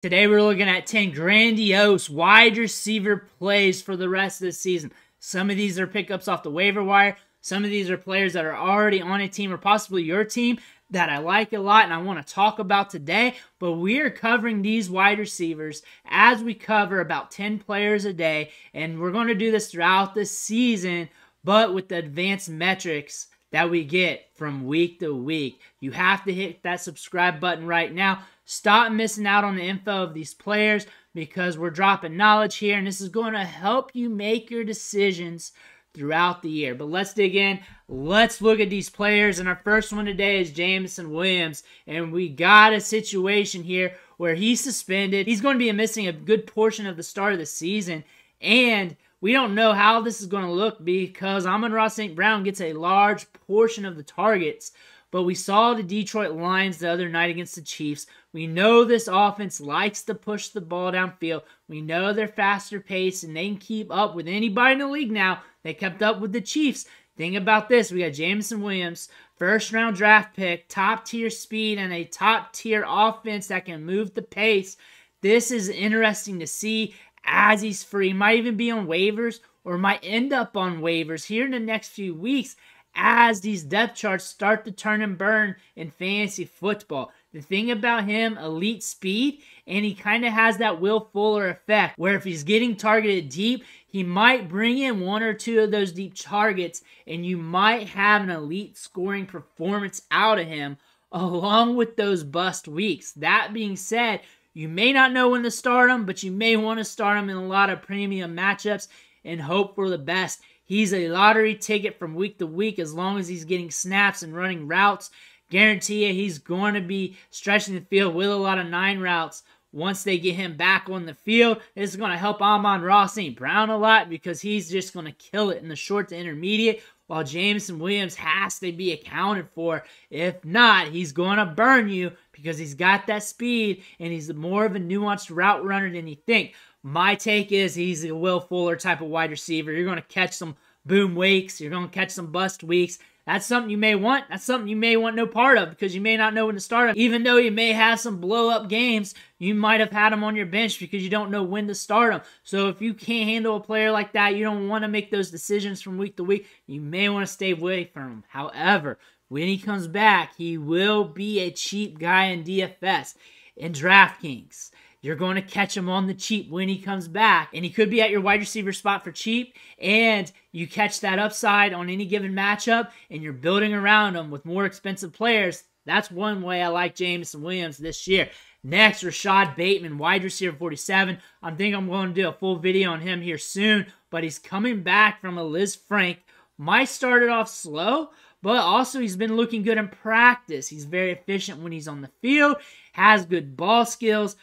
Today we're looking at 10 grandiose wide receiver plays for the rest of the season. Some of these are pickups off the waiver wire. Some of these are players that are already on a team or possibly your team that I like a lot and I want to talk about today. But we are covering these wide receivers as we cover about 10 players a day. And we're going to do this throughout the season, but with the advanced metrics that we get from week to week. You have to hit that subscribe button right now. Stop missing out on the info of these players because we're dropping knowledge here, and this is going to help you make your decisions throughout the year. But let's dig in. Let's look at these players, and our first one today is Jameson Williams, and we got a situation here where he's suspended. He's going to be missing a good portion of the start of the season, and we don't know how this is going to look because Amon-Ra St. Brown gets a large portion of the targets. But we saw the Detroit Lions the other night against the Chiefs. We know this offense likes to push the ball downfield. We know they're faster paced and they can keep up with anybody in the league now. They kept up with the Chiefs. Think about this. We got Jameson Williams, first-round draft pick, top-tier speed, and a top-tier offense that can move the pace. This is interesting to see as he's free. Might even be on waivers or might end up on waivers here in the next few weeks as these depth charts start to turn and burn in fantasy football. The thing about him, elite speed, and he kind of has that Will Fuller effect, where if he's getting targeted deep, he might bring in one or two of those deep targets, and you might have an elite scoring performance out of him, along with those bust weeks. That being said, you may not know when to start him, but you may want to start him in a lot of premium matchups and hope for the best. He's a lottery ticket from week to week as long as he's getting snaps and running routes. Guarantee you he's going to be stretching the field with a lot of 9 routes once they get him back on the field. This is going to help Amon-Ra St. Brown a lot because he's just going to kill it in the short to intermediate, while Jameson Williams has to be accounted for. If not, he's going to burn you because he's got that speed and he's more of a nuanced route runner than you think. My take is he's a Will Fuller type of wide receiver. You're going to catch some boom weeks. You're going to catch some bust weeks. That's something you may want. That's something you may want no part of because you may not know when to start him. Even though you may have some blow-up games, you might have had him on your bench because you don't know when to start him. So if you can't handle a player like that, you don't want to make those decisions from week to week, you may want to stay away from him. However, when he comes back, he will be a cheap guy in DFS, in DraftKings. You're going to catch him on the cheap when he comes back. And he could be at your wide receiver spot for cheap. And you catch that upside on any given matchup. And you're building around him with more expensive players. That's one way I like Jameson Williams this year. Next, Rashad Bateman, wide receiver 47. I think I'm going to do a full video on him here soon. But he's coming back from a Liz Frank. Might start it off slow. But also he's been looking good in practice. He's very efficient when he's on the field. Has good ball skills.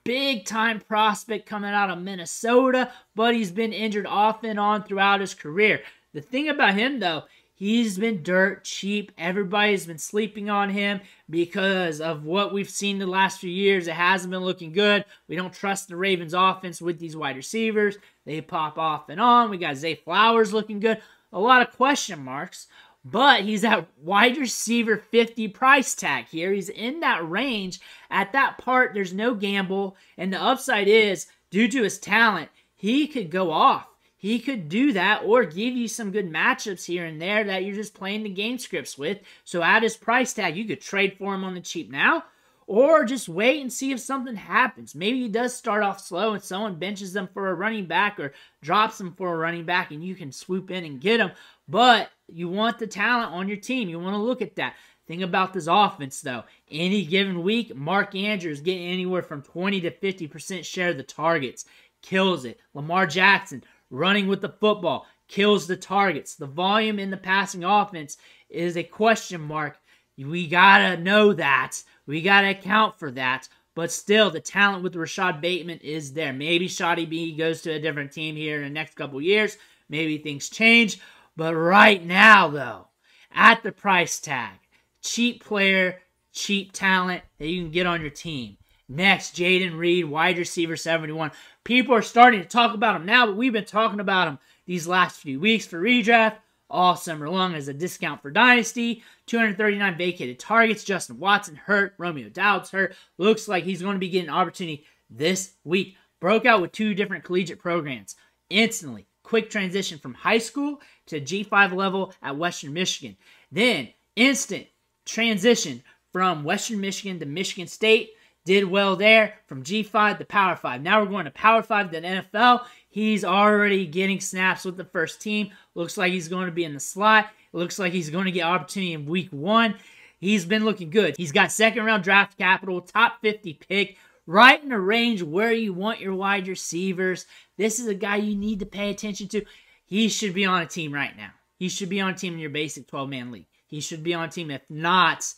Big time prospect coming out of Minnesota, but he's been injured off and on throughout his career. The thing about him, though, he's been dirt cheap. Everybody's been sleeping on him because of what we've seen the last few years. It hasn't been looking good. We don't trust the Ravens offense with these wide receivers. They pop off and on. We got Zay Flowers looking good. A lot of question marks. But he's at wide receiver 50 price tag here. He's in that range. At that part, there's no gamble. And the upside is, due to his talent, he could go off. He could do that or give you some good matchups here and there that you're just playing the game scripts with. So at his price tag, you could trade for him on the cheap now. Or just wait and see if something happens. Maybe he does start off slow and someone benches them for a running back or drops them for a running back and you can swoop in and get him. But you want the talent on your team. You want to look at that. Think about this offense, though. Any given week, Mark Andrews getting anywhere from 20 to 50% share of the targets. Kills it. Lamar Jackson running with the football. Kills the targets. The volume in the passing offense is a question mark. We got to know that. We got to account for that. But still, the talent with Rashad Bateman is there. Maybe Shoddy B goes to a different team here in the next couple years. Maybe things change. But right now, though, at the price tag, cheap player, cheap talent that you can get on your team. Next, Jayden Reed, wide receiver 71. People are starting to talk about him now, but we've been talking about him these last few weeks for redraft. All summer long as a discount for Dynasty. 239 vacated targets. Justin Watson hurt. Romeo Dowd's hurt. Looks like he's going to be getting an opportunity this week. Broke out with 2 different collegiate programs. Instantly. Quick transition from high school to G5 level at Western Michigan. Then, instant transition from Western Michigan to Michigan State. Did well there. From G5 to Power 5. Now we're going to Power 5 to the NFL. He's already getting snaps with the first team. Looks like he's going to be in the slot. It looks like he's going to get opportunity in week 1. He's been looking good. He's got second-round draft capital, top 50 pick, right in the range where you want your wide receivers. This is a guy you need to pay attention to. He should be on a team right now. He should be on a team in your basic 12-man league. He should be on a team. If not,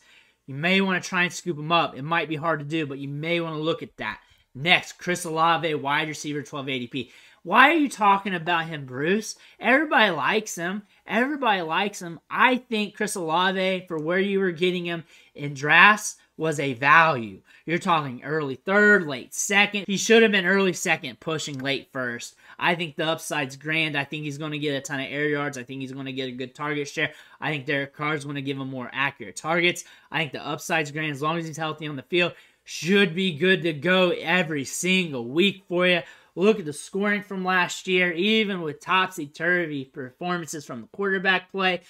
you may want to try and scoop him up. It might be hard to do, but you may want to look at that. Next, Chris Olave, wide receiver, 12 ADP. Why are you talking about him, Bruce? Everybody likes him. Everybody likes him. I think Chris Olave, for where you were getting him in drafts, was a value. You're talking early 3rd, late 2nd. He should have been early 2nd, pushing late 1st. I think the upside's grand. I think he's going to get a ton of air yards. I think he's going to get a good target share. I think Derek Carr's going to give him more accurate targets. I think the upside's grand. As long as he's healthy on the field, should be good to go every single week for you. Look at the scoring from last year, even with topsy-turvy performances from the quarterback play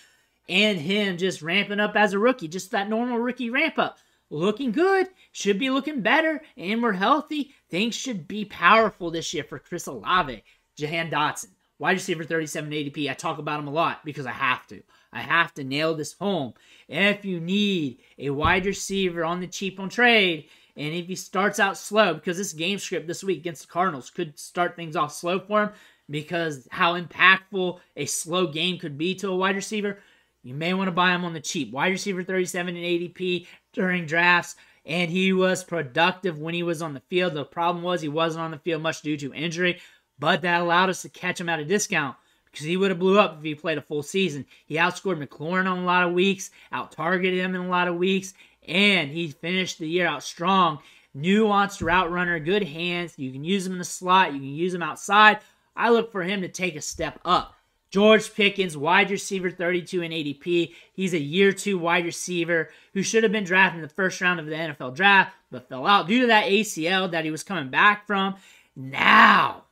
and him just ramping up as a rookie, just that normal rookie ramp-up. Looking good, should be looking better, and we're healthy. Things should be powerful this year for Chris Olave. Jahan Dotson, wide receiver 37 ADP. I talk about him a lot because I have to. I have to nail this home. If you need a wide receiver on the cheap on trade, and if he starts out slow, because this game script this week against the Cardinals could start things off slow for him, because how impactful a slow game could be to a wide receiver, you may want to buy him on the cheap. Wide receiver 37 in ADP during drafts, and he was productive when he was on the field. The problem was he wasn't on the field much due to injury, but that allowed us to catch him at a discount because he would have blew up if he played a full season. He outscored McLaurin on a lot of weeks, out-targeted him in a lot of weeks, and he finished the year out strong. Nuanced route runner, good hands. You can use him in the slot. You can use him outside. I look for him to take a step up. George Pickens, wide receiver 32 in ADP. He's a year 2 wide receiver who should have been drafted in the first round of the NFL draft, but fell out due to that ACL that he was coming back from. Now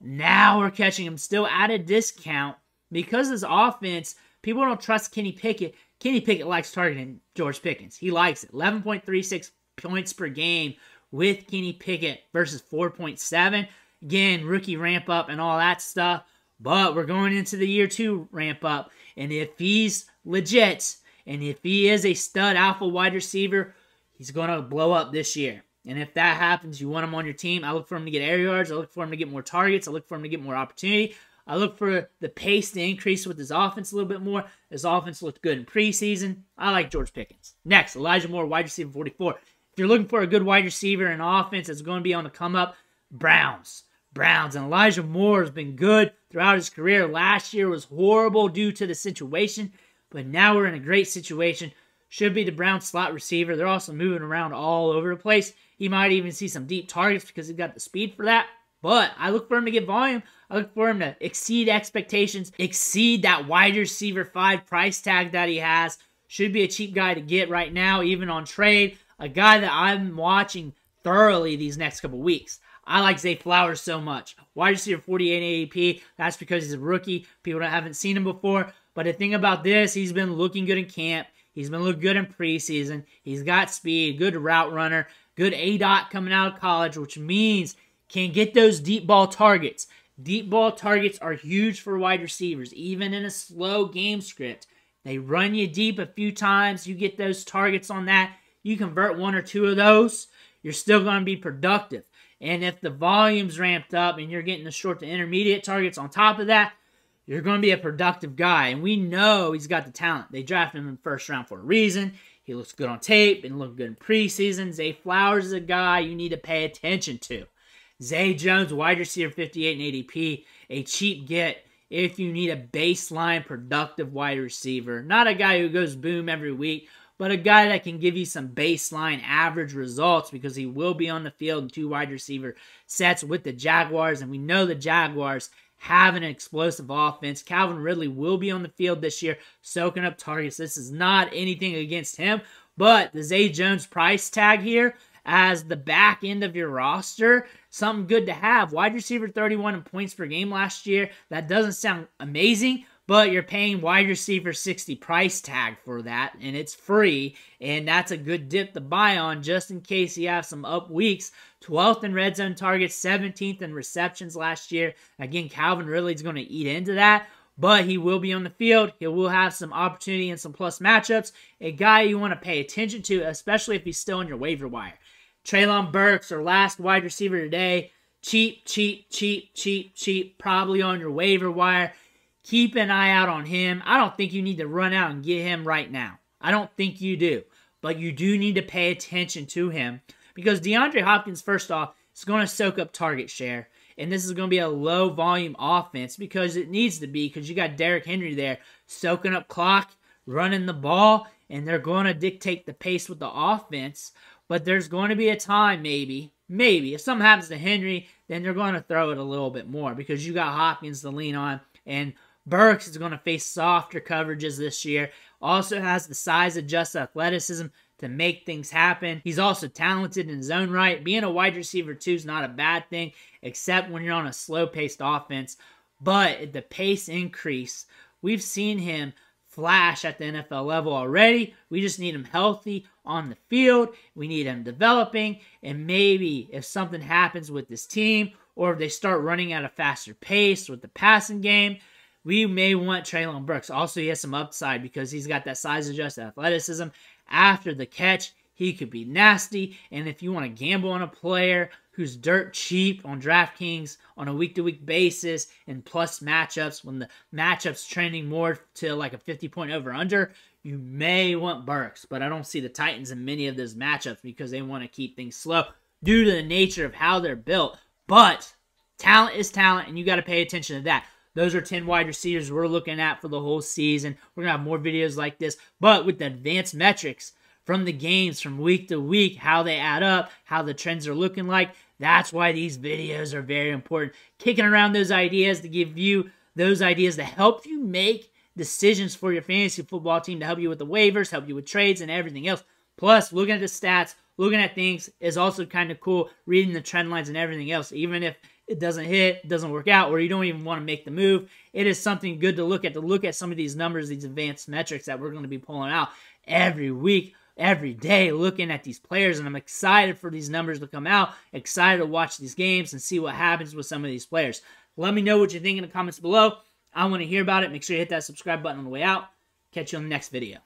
we're catching him still at a discount because his offense, people don't trust Kenny Pickett. Kenny Pickett likes targeting George Pickens. He likes it. 11.36 points per game with Kenny Pickett versus 4.7. Again, rookie ramp up and all that stuff. But we're going into the year 2 ramp up. And if he's legit, and if he is a stud alpha wide receiver, he's going to blow up this year. And if that happens, you want him on your team. I look for him to get air yards. I look for him to get more targets. I look for him to get more opportunity. I look for the pace to increase with his offense a little bit more. His offense looked good in preseason. I like George Pickens. Next, Elijah Moore, wide receiver 44. If you're looking for a good wide receiver and offense that's going to be on the come up, Browns. And Elijah Moore has been good throughout his career. Last year was horrible due to the situation, but now we're in a great situation. Should be the Browns slot receiver. They're also moving around all over the place. He might even see some deep targets because he's got the speed for that. But I look for him to get volume. I look for him to exceed expectations, exceed that wide receiver 5 price tag that he has. Should be a cheap guy to get right now, even on trade. A guy that I'm watching thoroughly these next couple weeks. I like Zay Flowers so much. Wide receiver 48 ADP. That's because he's a rookie. People haven't seen him before. But the thing about this, he's been looking good in camp. He's been looking good in preseason. He's got speed, good route runner, good ADOT coming out of college, which means can get those deep ball targets. Deep ball targets are huge for wide receivers, even in a slow game script. They run you deep a few times. You get those targets on that. You convert 1 or 2 of those, you're still going to be productive. And if the volume's ramped up and you're getting the short to intermediate targets on top of that, you're going to be a productive guy. And we know he's got the talent. They drafted him in the first round for a reason. He looks good on tape and looked good in preseason. Zay Flowers is a guy you need to pay attention to. Zay Jones, wide receiver 58 in ADP, a cheap get if you need a baseline productive wide receiver. Not a guy who goes boom every week, but a guy that can give you some baseline average results because he will be on the field in 2 wide receiver sets with the Jaguars, and we know the Jaguars have an explosive offense. Calvin Ridley will be on the field this year, soaking up targets. This is not anything against him, but the Zay Jones price tag here as the back end of your roster, something good to have. Wide receiver 31 in points per game last year. That doesn't sound amazing, but you're paying wide receiver 60 price tag for that, and it's free, and that's a good dip to buy on just in case you have some up weeks. 12th in red zone targets, 17th in receptions last year. Again, Calvin Ridley's going to eat into that, but he will be on the field. He will have some opportunity and some plus matchups. A guy you want to pay attention to, especially if he's still on your waiver wire. Trailon Burks, our last wide receiver today. Cheap, probably on your waiver wire. Keep an eye out on him. I don't think you need to run out and get him right now. I don't think you do. But you do need to pay attention to him because DeAndre Hopkins, first off, is going to soak up target share. And this is going to be a low-volume offense because it needs to be because you got Derrick Henry there soaking up clock, running the ball, and they're going to dictate the pace with the offense. But there's going to be a time, maybe, if something happens to Henry, then they're going to throw it a little bit more because you got Hopkins to lean on. And Burks is going to face softer coverages this year. Also has the size-adjusted athleticism to make things happen. He's also talented in his own right. Being a wide receiver, too, is not a bad thing, except when you're on a slow-paced offense. But at the pace increase, we've seen him flash at the NFL level already. We just need him healthy on the field. We need him developing. And maybe if something happens with this team or if they start running at a faster pace with the passing game, we may want Trailon Burks. Also, he has some upside because he's got that size-adjusted athleticism. After the catch, he could be nasty. And if you want to gamble on a player who's dirt cheap on DraftKings on a week-to-week basis and plus matchups, when the matchup's trending more to like a 50-point over-under, you may want Burks. But I don't see the Titans in many of those matchups because they want to keep things slow due to the nature of how they're built. But talent is talent, and you got to pay attention to that. Those are 10 wide receivers we're looking at for the whole season. We're going to have more videos like this. But with the advanced metrics from the games from week to week, how they add up, how the trends are looking like, that's why these videos are very important. Kicking around those ideas to give you those ideas to help you make decisions for your fantasy football team, to help you with the waivers, help you with trades and everything else. Plus, looking at the stats, looking at things is also kind of cool, reading the trend lines and everything else. Even if it doesn't hit, doesn't work out, or you don't even want to make the move, it is something good to look at some of these numbers, these advanced metrics that we're going to be pulling out every week, every day, looking at these players, and I'm excited for these numbers to come out, excited to watch these games and see what happens with some of these players. Let me know what you think in the comments below. I want to hear about it. Make sure you hit that subscribe button on the way out. Catch you on the next video.